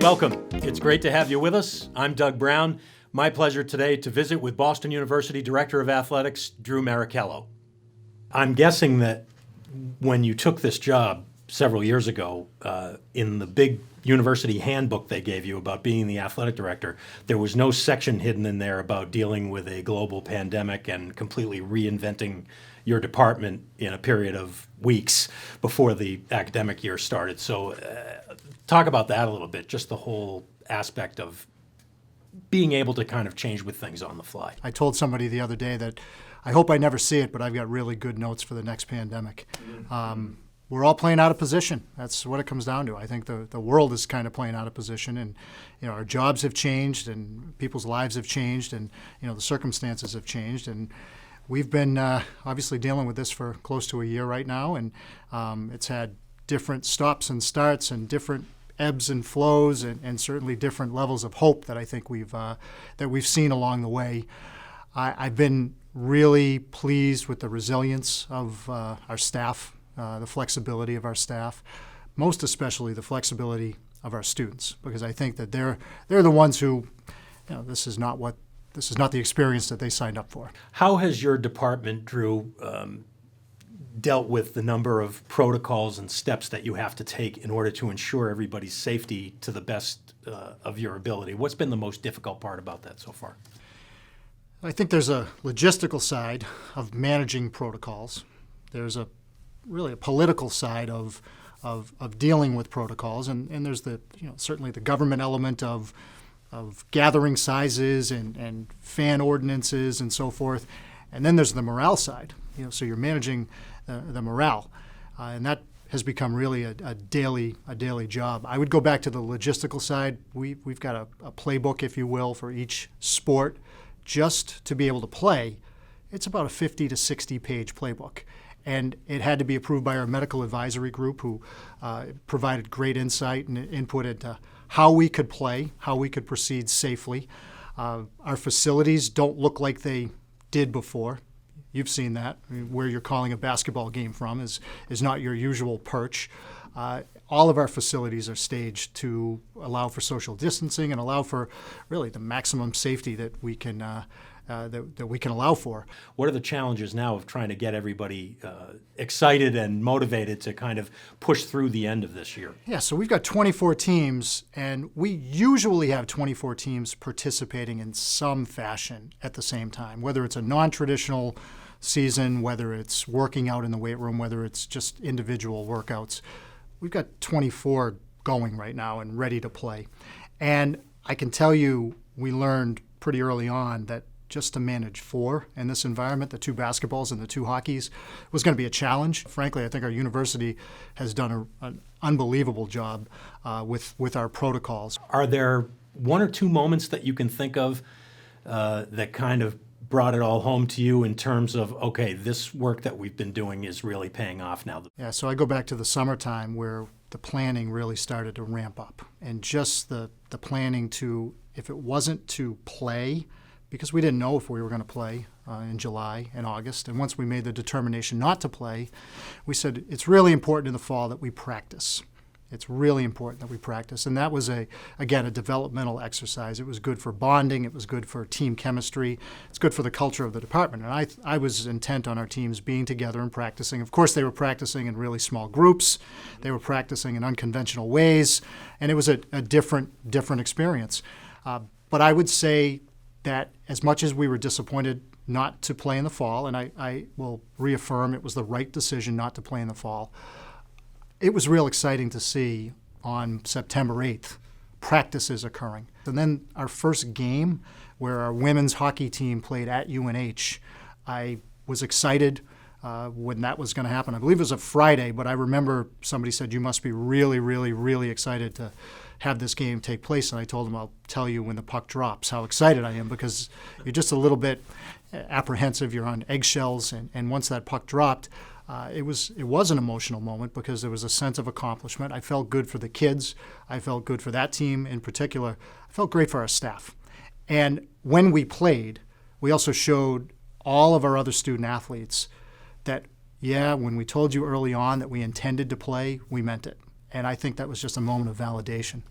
Welcome. It's great to have you with us. I'm Doug Brown. My pleasure today to visit with Boston University Director of Athletics, Drew Marichello. I'm guessing that when you took this job several years ago, in the big university handbook they gave you about being the athletic director, there was no section hidden in there about dealing with a global pandemic and completely reinventing your department in a period of weeks before the academic year started. So talk about that a little bit, just the whole aspect of being able to kind of change with things on the fly. I told somebody the other day that I hope I never see it, but I've got really good notes for the next pandemic. We're all playing out of position. That's what it comes down to. I think the world is kind of playing out of position, and our jobs have changed, and people's lives have changed, and the circumstances have changed, and we've been obviously dealing with this for close to a year right now, and it's had different stops and starts and different ebbs and flows, and certainly different levels of hope that I think we've seen along the way. I've been really pleased with the resilience of our staff. The flexibility of our staff, most especially the flexibility of our students, because I think that they're the ones who, this is not the experience that they signed up for. How has your department, Drew, dealt with the number of protocols and steps that you have to take in order to ensure everybody's safety to the best of your ability? What's been the most difficult part about that so far? I think there's a logistical side of managing protocols. There's really a political side of dealing with protocols, and there's certainly the government element of gathering sizes and fan ordinances and so forth, and then there's the morale side. So you're managing the morale, and that has become really a daily job. I would go back to the logistical side. We've got a playbook, if you will, for each sport. Just to be able to play, it's about a 50 to 60 page playbook. And it had to be approved by our medical advisory group, who provided great insight and input into how we could play, how we could proceed safely. Our facilities don't look like they did before. You've seen that. Where you're calling a basketball game from is not your usual perch. All of our facilities are staged to allow for social distancing and allow for really the maximum safety that we can that we can allow for. What are the challenges now of trying to get everybody excited and motivated to kind of push through the end of this year? Yeah, so we've got 24 teams, and we usually have 24 teams participating in some fashion at the same time, whether it's a non-traditional season, whether it's working out in the weight room, whether it's just individual workouts. We've got 24 going right now and ready to play. And I can tell you, we learned pretty early on that just to manage four in this environment, the two basketballs and the two hockeys, was going to be a challenge. Frankly, I think our university has done an unbelievable job with our protocols. Are there one or two moments that you can think of that kind of brought it all home to you in terms of, okay, this work that we've been doing is really paying off now? Yeah, so I go back to the summertime where the planning really started to ramp up. And just the planning to, if it wasn't to play, because we didn't know if we were going to play in July and August. And once we made the determination not to play, we said it's really important in the fall that we practice. It's really important that we practice. And that was, again, a developmental exercise. It was good for bonding. It was good for team chemistry. It's good for the culture of the department. And I was intent on our teams being together and practicing. Of course, they were practicing in really small groups. They were practicing in unconventional ways. And it was a different experience. But I would say that as much as we were disappointed not to play in the fall, and I will reaffirm it was the right decision not to play in the fall, it was real exciting to see on September 8th practices occurring. And then our first game, where our women's hockey team played at UNH, I was excited when that was going to happen. I believe it was a Friday, but I remember somebody said, you must be really, really, really excited to have this game take place. And I told them, I'll tell you when the puck drops how excited I am, because you're just a little bit apprehensive. You're on eggshells. And once that puck dropped, it was an emotional moment, because there was a sense of accomplishment. I felt good for the kids. I felt good for that team in particular. I felt great for our staff. And when we played, we also showed all of our other student athletes that, yeah, when we told you early on that we intended to play, we meant it. And I think that was just a moment of validation.